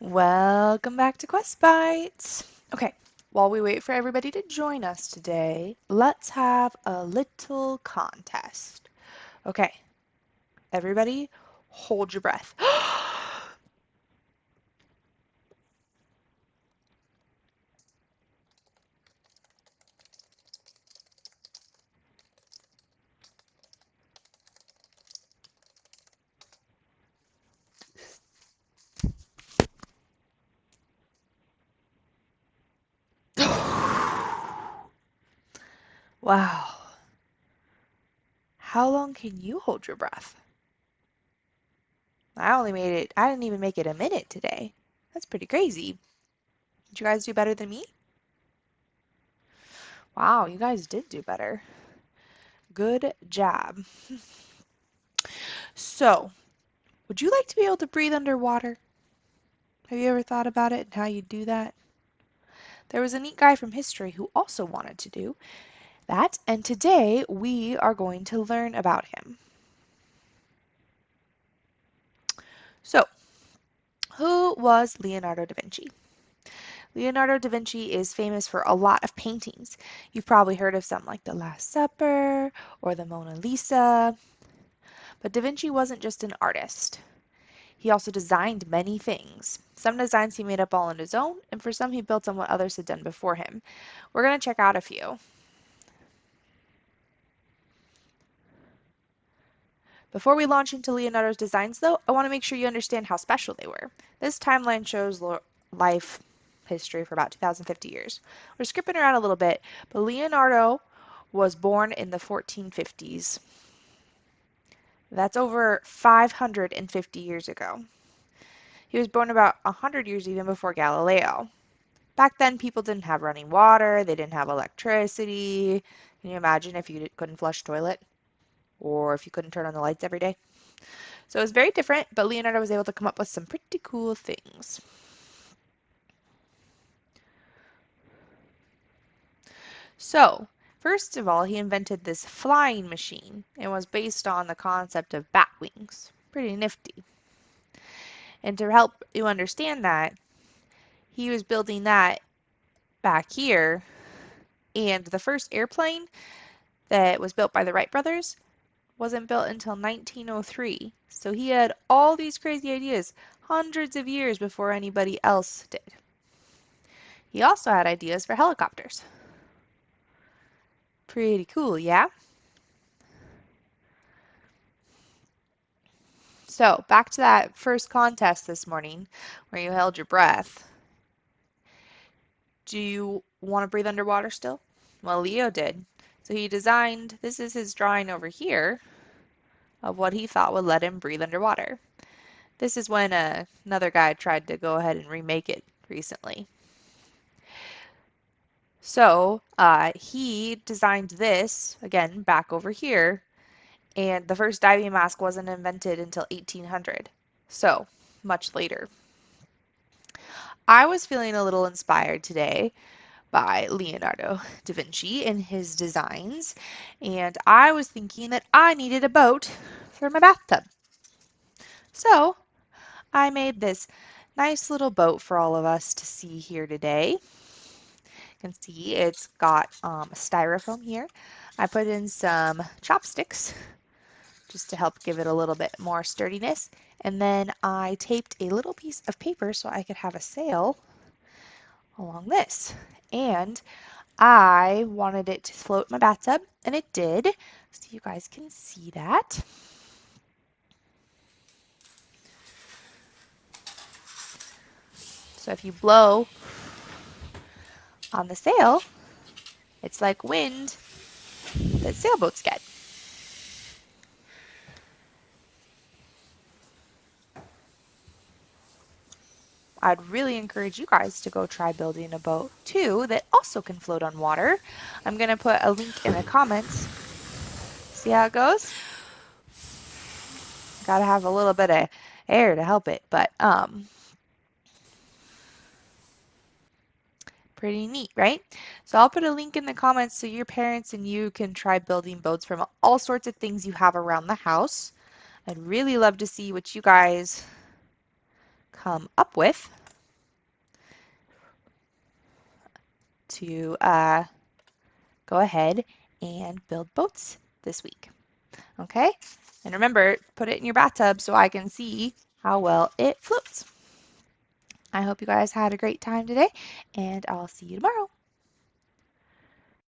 Welcome back to Quest Bites. Okay, while we wait for everybody to join us today, let's have a little contest. Okay, everybody, hold your breath. Wow. How long can you hold your breath? I didn't even make it a minute today. That's pretty crazy. Did you guys do better than me? Wow, you guys did do better. Good job. So, would you like to be able to breathe underwater? Have you ever thought about it and how you do that? There was a neat guy from history who also wanted to do that, and today we are going to learn about him. So, who was Leonardo da Vinci? Leonardo da Vinci is famous for a lot of paintings. You've probably heard of some like The Last Supper or the Mona Lisa. But da Vinci wasn't just an artist. He also designed many things. Some designs he made up all on his own, and for some he built on what others had done before him. We're going to check out a few. Before we launch into Leonardo's designs, though, I want to make sure you understand how special they were. This timeline shows life history for about 2,050 years. We're skipping around a little bit, but Leonardo was born in the 1450s. That's over 550 years ago. He was born about 100 years even before Galileo. Back then, people didn't have running water, they didn't have electricity. Can you imagine if you couldn't flush a toilet? Or if you couldn't turn on the lights every day? So it was very different, but Leonardo was able to come up with some pretty cool things. So, first of all, he invented this flying machine. It was based on the concept of bat wings. Pretty nifty. And to help you understand that, he was building that back here. And the first airplane that was built by the Wright brothers wasn't built until 1903. So he had all these crazy ideas hundreds of years before anybody else did. He also had ideas for helicopters. Pretty cool, yeah? So, back to that first contest this morning where you held your breath. Do you want to breathe underwater still? Well, Leo did. So he designed, this is his drawing over here of what he thought would let him breathe underwater. This is when another guy tried to go ahead and remake it recently. So he designed this, again, back over here, and the first diving mask wasn't invented until 1800, so much later. I was feeling a little inspired today by Leonardo da Vinci and his designs, and I was thinking that I needed a boat for my bathtub. So I made this nice little boat for all of us to see here today. You can see it's got styrofoam here. I put in some chopsticks just to help give it a little bit more sturdiness. And then I taped a little piece of paper so I could have a sail along this. And I wanted it to float in my bathtub, and it did. So you guys can see that. So if you blow on the sail, it's like wind that sailboats get. I'd really encourage you guys to go try building a boat too that also can float on water. I'm going to put a link in the comments. See how it goes? Got to have a little bit of air to help it, but pretty neat, right? So I'll put a link in the comments so your parents and you can try building boats from all sorts of things you have around the house. I'd really love to see what you guys come up with. to go ahead and build boats this week. Okay? And remember, put it in your bathtub so I can see how well it floats. I hope you guys had a great time today, and I'll see you tomorrow.